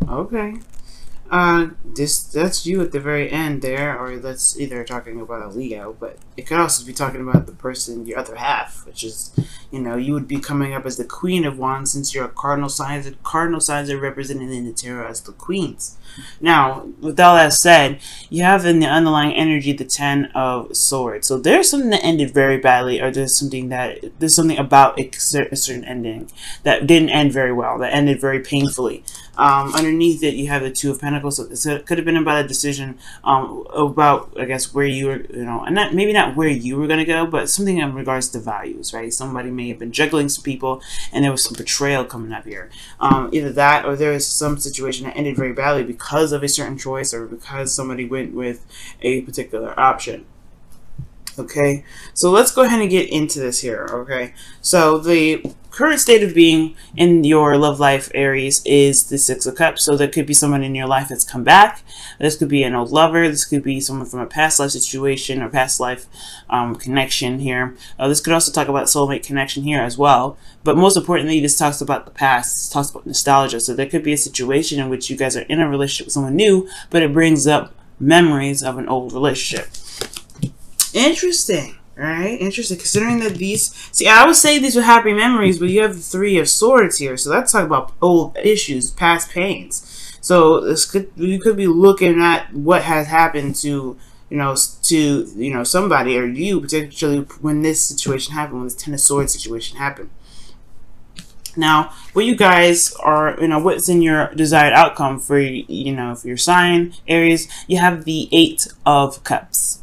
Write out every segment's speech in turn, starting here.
Okay. That's you at the very end there, or that's either talking about a Leo, but it could also be talking about the person, your other half, which is, you would be coming up as the Queen of Wands since you're a cardinal sign. The cardinal signs are represented in the tarot as the queens. Now, with all that said, you have in the underlying energy the Ten of Swords. So there's something that ended very badly, or there's something about a certain ending that didn't end very well, that ended very painfully. Underneath it, you have the Two of Pentacles. So it could have been about a decision about, I guess, where you were, and maybe not where you were going to go, but something in regards to values, right? Somebody may have been juggling some people, and there was some betrayal coming up here. Either that, or there is some situation that ended very badly because of a certain choice, or because somebody went with a particular option. Okay, so let's go ahead and get into this here. Okay, so the current state of being in your love life, Aries, is the Six of Cups. So there could be someone in your life that's come back. This could be an old lover. This could be someone from a past life situation or past life connection here. This could also talk about soulmate connection here as well. But most importantly, this talks about the past. This talks about nostalgia. So there could be a situation in which you guys are in a relationship with someone new, but it brings up memories of an old relationship. Interesting. Right? Interesting. Considering that I would say these are happy memories, but you have the Three of Swords here. So that's talking about old issues, past pains. So you could be looking at what has happened to somebody, or you particularly, when this situation happened, when this Ten of Swords situation happened. Now, what you guys are, what's in your desired outcome for your sign, Aries, you have the Eight of Cups.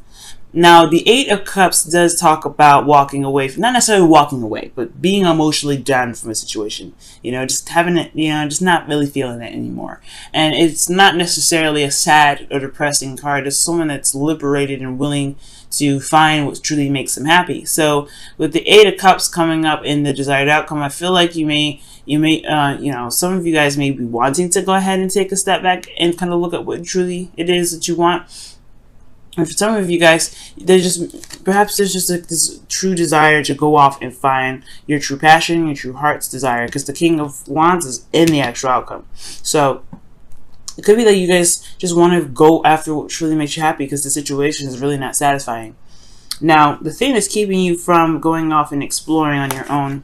Now, the Eight of Cups does talk about walking away from, not necessarily walking away, but being emotionally done from a situation. Just having it, just not really feeling it anymore. And it's not necessarily a sad or depressing card. It's someone that's liberated and willing to find what truly makes them happy. So, with the Eight of Cups coming up in the desired outcome, I feel like you may, some of you guys may be wanting to go ahead and take a step back and kind of look at what truly it is that you want. And for some of you guys, there's just this true desire to go off and find your true passion, your true heart's desire, because the King of Wands is in the actual outcome. So it could be that you guys just want to go after what truly makes you happy, because the situation is really not satisfying. Now, the thing that's keeping you from going off and exploring on your own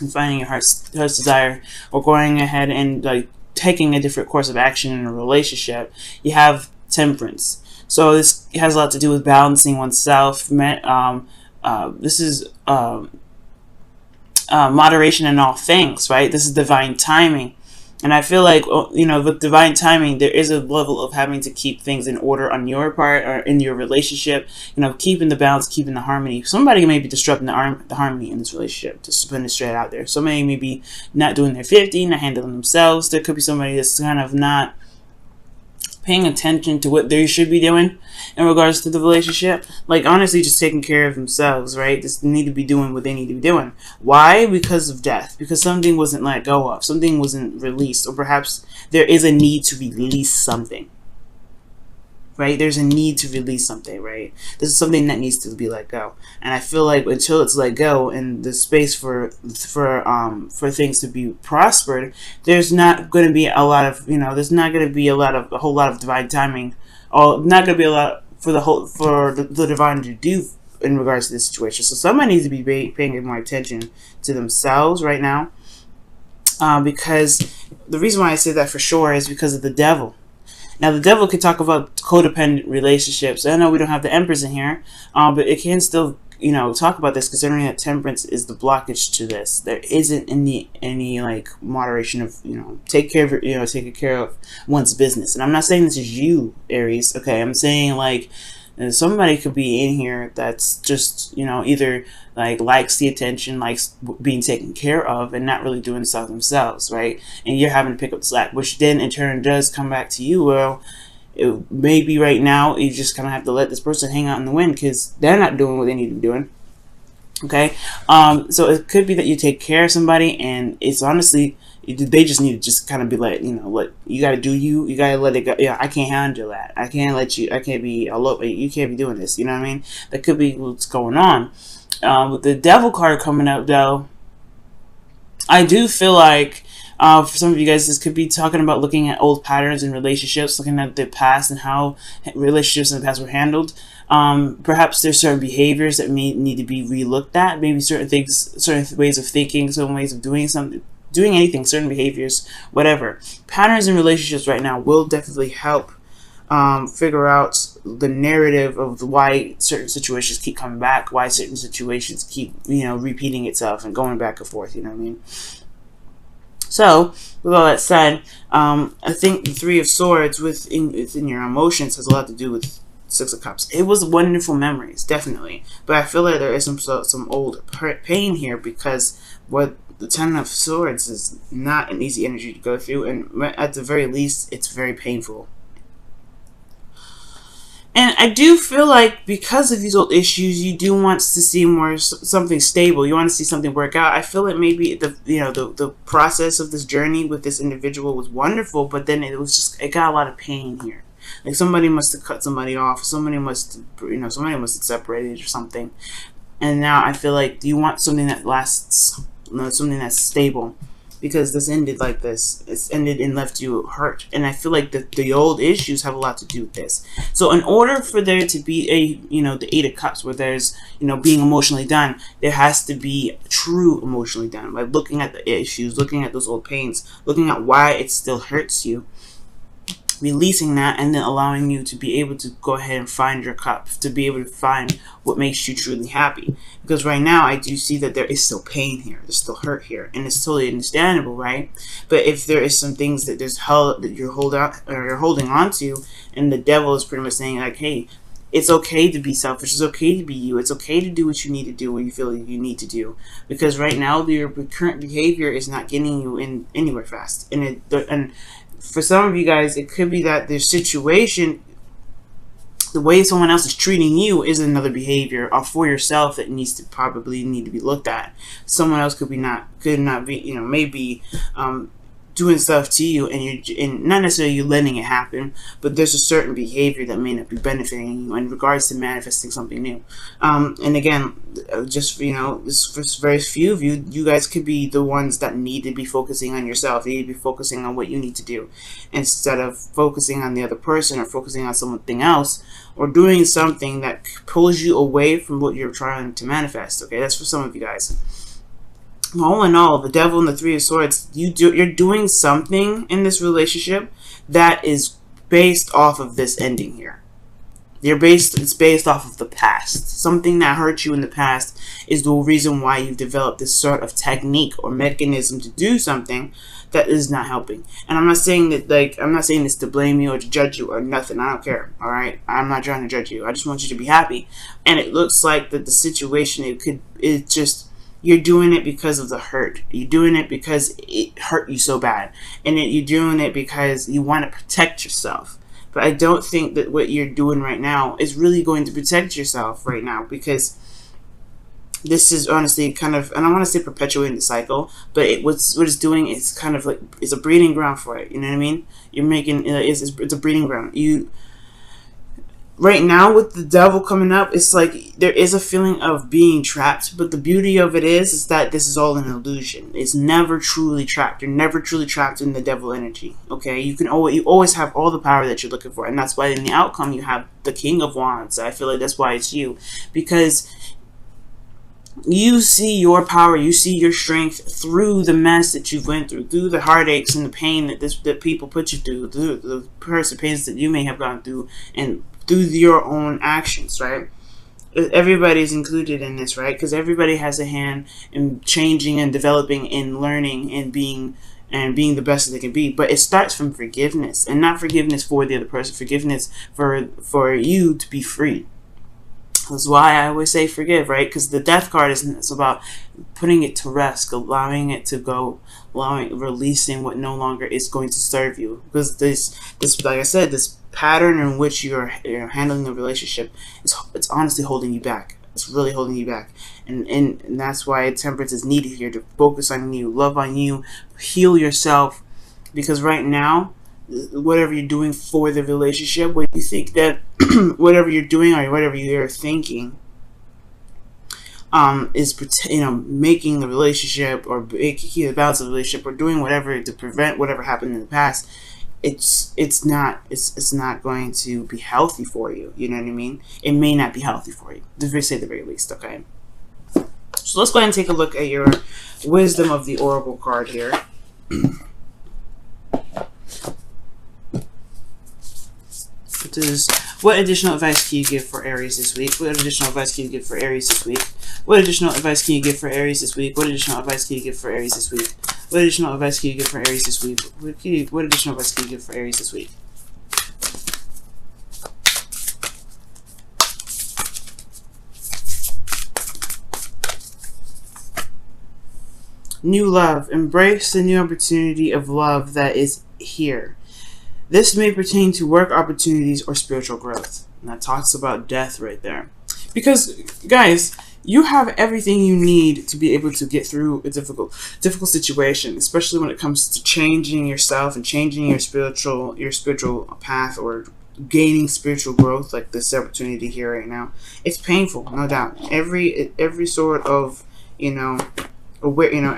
and finding your heart's desire, or going ahead and taking a different course of action in a relationship, you have Temperance. So this has a lot to do with balancing oneself. This is moderation in all things, right? This is divine timing. And I feel like, with divine timing, there is a level of having to keep things in order on your part or in your relationship, keeping the balance, keeping the harmony. Somebody may be disrupting the harmony in this relationship, just putting it straight out there. Somebody may be not doing their 50, not handling themselves. There could be somebody that's kind of not paying attention to what they should be doing in regards to the relationship. Like, honestly, just taking care of themselves, right? Just need to be doing what they need to be doing. Why? Because of death. Because something wasn't let go of. Something wasn't released. Or perhaps there is a need to release something. Right? There's a need to release something, right? This is something that needs to be let go. And I feel like until it's let go and the space for things to be prospered, there's not going to be a lot of, there's not going to be a whole lot of divine timing, or not going to be a lot for the divine to do in regards to this situation. So somebody needs to be paying more attention to themselves right now, because the reason why I say that for sure is because of the devil. Now, the devil could talk about codependent relationships. I know we don't have the Empress in here, but it can still, talk about this, considering that Temperance is the blockage to this. There isn't any moderation of, taking care of one's business. And I'm not saying this is you, Aries. Okay, I'm saying somebody could be in here that's just, either likes the attention, likes being taken care of, and not really doing stuff themselves, right? And you're having to pick up the slack, which then in turn does come back to you. Well, maybe right now you just kind of have to let this person hang out in the wind, because they're not doing what they need to be doing. Okay, so it could be that you take care of somebody, and it's honestly, they just need to just kind of be you got to do you got to let it go. Yeah, I can't handle that. I can't be you can't be doing this. You know what I mean? That could be what's going on. With the Devil card coming up, though, I do feel like For some of you guys, this could be talking about looking at old patterns in relationships, looking at the past and how relationships in the past were handled. Perhaps there's certain behaviors that may need to be relooked at. Maybe certain things, certain ways of thinking, certain ways of doing something, doing anything, certain behaviors, whatever. Patterns in relationships right now will definitely help figure out the narrative of why certain situations keep coming back, why certain situations keep, repeating itself and going back and forth. You know what I mean? So, with all that said, I think the Three of Swords within your emotions has a lot to do with Six of Cups. It was wonderful memories, definitely, but I feel like there is some old pain here, because what the Ten of Swords is not an easy energy to go through, and at the very least, it's very painful. And I do feel like because of these old issues, you do want to see something stable. You want to see something work out. I feel like maybe the process of this journey with this individual was wonderful, but then it got a lot of pain here. Like somebody must have cut somebody off. Somebody must have separated or something. And now I feel like you want something that lasts, something that's stable. Because this ended like this. It's ended and left you hurt. And I feel like the old issues have a lot to do with this. So in order for there to be the Eight of Cups, where there's, being emotionally done, there has to be true emotionally done. By looking at the issues, looking at those old pains, looking at why it still hurts you, releasing that, and then allowing you to be able to go ahead and find your cup, to be able to find what makes you truly happy. Because right now I do see that there is still pain here, there's still hurt here, and it's totally understandable, right? But if there is some things that you're holding on to, and the devil is pretty much saying like, hey, it's okay to be selfish, it's okay to be you, it's okay to do what you need to do, what you feel like you need to do, because right now your current behavior is not getting you anywhere fast. And for some of you guys, it could be that the situation, the way someone else is treating you, is another behavior for yourself that need to be looked at. Someone else could not be, maybe doing stuff to you, and not necessarily you letting it happen, but there's a certain behavior that may not be benefiting you in regards to manifesting something new. And again, just for very few of you guys could be the ones that need to be focusing on yourself. You need to be focusing on what you need to do, instead of focusing on the other person or focusing on something else, or doing something that pulls you away from what you're trying to manifest. Okay, that's for some of you guys. All in all, the Devil and the Three of Swords, you're doing something in this relationship that is based off of this ending here. It's based off of the past. Something that hurt you in the past is the reason why you've developed this sort of technique or mechanism to do something that is not helping. And I'm not saying this to blame you or to judge you or nothing. I don't care. All right, I'm not trying to judge you. I just want you to be happy. And it looks like that the situation, you're doing it because of the hurt. You're doing it because it hurt you so bad. And you're doing it because you want to protect yourself. But I don't think that what you're doing right now is really going to protect yourself right now, because this is honestly kind of, and I want to say perpetuating the cycle, but what it's doing is kind of like, it's a breeding ground for it. You know what I mean? You're making, it's a breeding ground. Right now, with the Devil coming up, it's like there is a feeling of being trapped, but the beauty of it is that this is all an illusion. It's never truly trapped. You're never truly trapped in the Devil energy. Okay, you always have all the power that you're looking for, and that's why in the outcome you have the King of Wands. I feel like that's why it's you, because you see your power, you see your strength through the mess that you've went through the heartaches and the pain that people put you through, the personal pains that you may have gone through, and through your own actions, right? Everybody's included in this, right? Because everybody has a hand in changing and developing and learning and being the best that they can be. But it starts from forgiveness, and not forgiveness for the other person, forgiveness for you to be free. That's why I always say forgive, right? Because the Death card it's about putting it to rest, allowing it to go, releasing what no longer is going to serve you. Because this, like I said, this pattern in which you're handling the relationship, it's honestly holding you back. It's really holding you back, and that's why Temperance is needed here, to focus on you, love on you, heal yourself. Because right now, whatever you're doing for the relationship, whatever you're doing or whatever you're thinking, is making the relationship or keeping the balance of the relationship or doing whatever to prevent whatever happened in the past, it's not going to be healthy for you. You know what I mean? It may not be healthy for you, to say the very least. Okay. So let's go ahead and take a look at your Wisdom of the Oracle card here. What additional advice can you give for Aries this week? What additional advice can you give for Aries this week? What additional advice can you give for Aries this week? What additional advice can you give for Aries this week? What additional advice can you give for Aries this week? What additional advice can you give for Aries this week? New love. Embrace the new opportunity of love that is here. This may pertain to work opportunities or spiritual growth. And that talks about death right there. Because, guys, you have everything you need to be able to get through a difficult situation, especially when it comes to changing yourself and changing your spiritual path or gaining spiritual growth, like this opportunity here right now. It's painful, no doubt. Every sort of,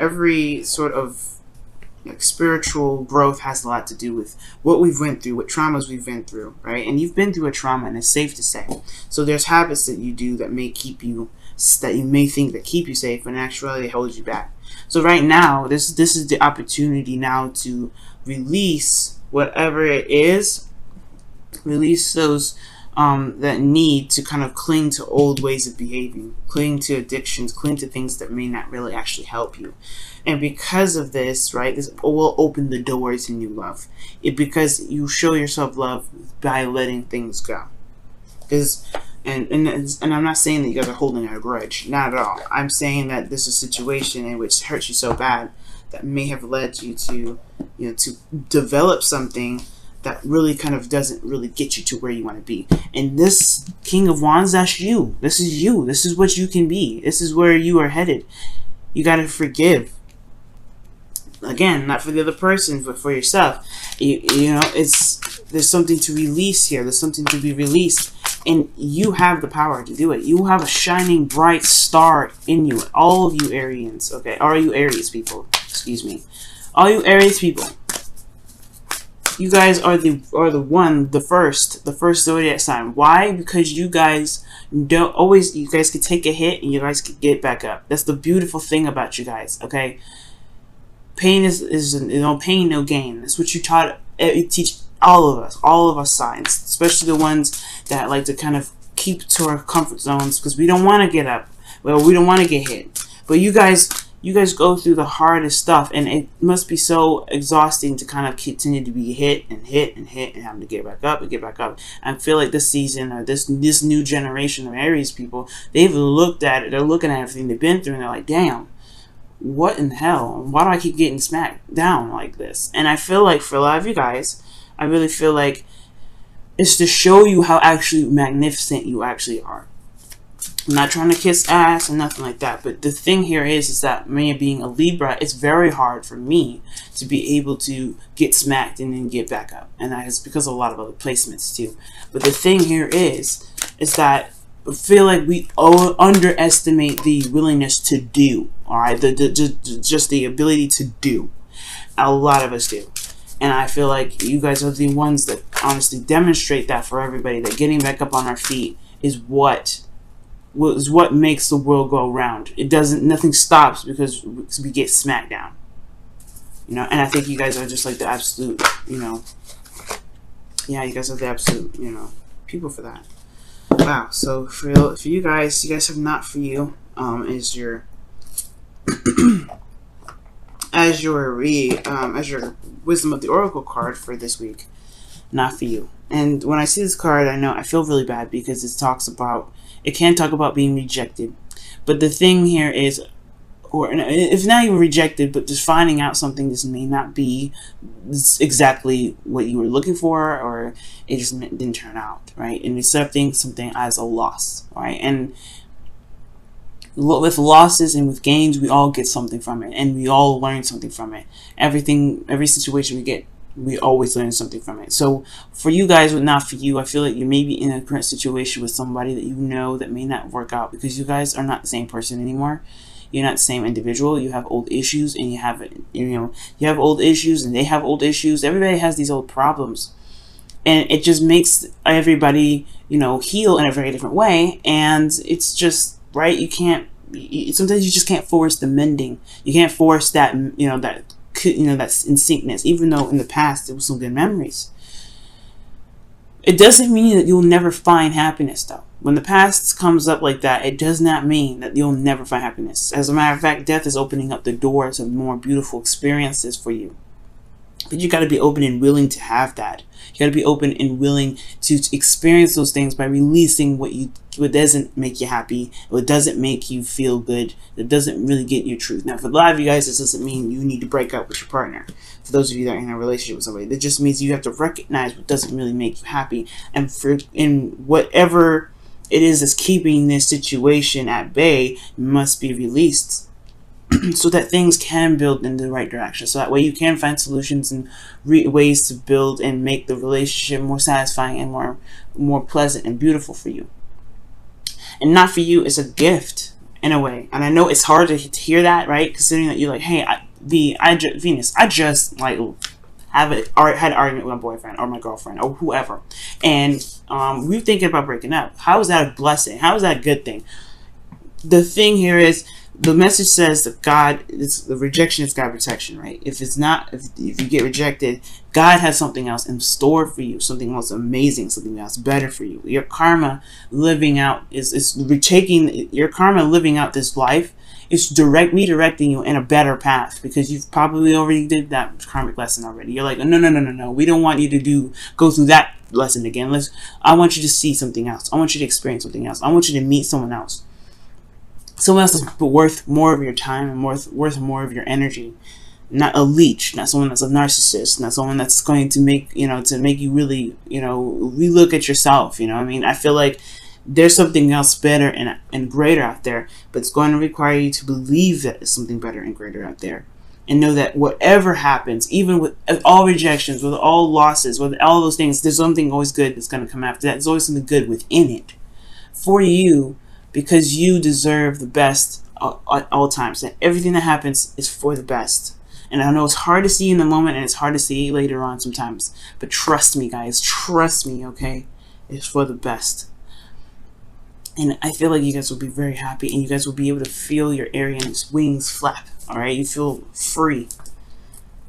every sort of spiritual growth has a lot to do with what we've went through, what traumas we've been through, right? And you've been through a trauma, and it's safe to say. So there's habits that you do that may think that keep you safe, but in actuality it holds you back. So right now, this is the opportunity now to release whatever it is, release those that need to kind of cling to old ways of behaving, cling to addictions, cling to things that may not really actually help you. And because of this, right, this will open the door to new love. Because you show yourself love by letting things go. And I'm not saying that you guys are holding a grudge, not at all. I'm saying that this is a situation in which hurts you so bad that may have led you to, to develop something that really kind of doesn't really get you to where you want to be. And this King of Wands, that's you. This is you. This is what you can be. This is where you are headed. You got to forgive. Again, not for the other person, but for yourself. There's something to release here. There's something to be released. And you have the power to do it. You have a shining, bright star in you. All of you Arians, okay? All you Aries people, excuse me. All you Aries people. You guys are the first zodiac sign. Why? Because you guys you guys can take a hit and you guys can get back up. That's the beautiful thing about you guys, okay? Pain is no pain, no gain. That's what you teach all of us signs, especially the ones that like to kind of keep to our comfort zones because we don't want to get up. Well, we don't want to get hit. But you guys go through the hardest stuff, and it must be so exhausting to kind of continue to be hit and having to get back up and get back up. I feel like this season or this new generation of Aries people, they've looked at it. They're looking at everything they've been through, and they're like, damn. What in hell? Why do I keep getting smacked down like this? And I feel like for a lot of you guys, I really feel like it's to show you how actually magnificent you actually are. I'm not trying to kiss ass or nothing like that, but the thing here is that me being a Libra, it's very hard for me to be able to get smacked and then get back up. And that is because of a lot of other placements too. But the thing here is that I feel like we underestimate the willingness to do. All right, just the ability to do. A lot of us do, and I feel like you guys are the ones that honestly demonstrate that for everybody. That getting back up on our feet is what makes the world go round. Nothing stops because we get smacked down. And I think you guys are just like the absolute, yeah, you guys are the absolute, people for that. Wow. So for you guys have not for you is your as your Wisdom of the Oracle card for this week, not for you. And when I see this card, I feel really bad because it can talk about being rejected. But the thing here is, or if not even rejected, but just finding out something this may not be exactly what you were looking for, or it just didn't turn out, right? And accepting something as a loss, right? And with losses and with gains, we all get something from it, and we all learn something from it. Every situation we get We always learn something from it. So for you guys, but not for you, I feel like you may be in a current situation with somebody that you know that may not work out, because you guys are not the same person anymore. You're not the same individual. You have old issues, and you have old issues, and they have old issues. Everybody has these old problems, and it just makes everybody, heal in a very different way. And it's just right. You can't. Sometimes you just can't force the mending. You can't force that. That's in syncness. Even though in the past there was some good memories, it doesn't mean that you'll never find happiness, though. When the past comes up like that, it does not mean that you'll never find happiness. As a matter of fact, death is opening up the doors of more beautiful experiences for you. But you got to be open and willing to have that. You got to be open and willing to experience those things by releasing what doesn't make you happy, what doesn't make you feel good, that doesn't really get your truth. Now, for a lot of you guys, this doesn't mean you need to break up with your partner. For those of you that are in a relationship with somebody, that just means you have to recognize what doesn't really make you happy, and in whatever it is that's keeping this situation at bay must be released. So that things can build in the right direction. So that way you can find solutions and ways to build and make the relationship more satisfying and more pleasant and beautiful for you. And not for you, it's a gift in a way. And I know it's hard to hear that, right? Considering that you're like, hey, Venus, I just like had an argument with my boyfriend or my girlfriend or whoever, and we're thinking about breaking up. How is that a blessing? How is that a good thing? The thing here is, the message says that the rejection is God protection, right? If you get rejected, God has something else in store for you, something else amazing, something else better for you. Your karma living out your karma living out this life is redirecting you in a better path, because you've probably already did that karmic lesson already. You're like, no, we don't want you to go through that lesson again. I want you to see something else. I want you to experience something else. I want you to meet someone else. Someone else is worth more of your time and worth more of your energy. Not a leech, not someone that's a narcissist, not someone that's going to make you really, relook at yourself. I feel like there's something else better and greater out there, but it's going to require you to believe that there's something better and greater out there. And know that whatever happens, even with all rejections, with all losses, with all those things, there's something always good that's going to come after that. There's always something good within it for you, because you deserve the best at all times. And everything that happens is for the best. And I know it's hard to see in the moment, and it's hard to see later on sometimes. But trust me, guys. Trust me, okay? It's for the best. And I feel like you guys will be very happy, and you guys will be able to feel your Aries wings flap. Alright? You feel free.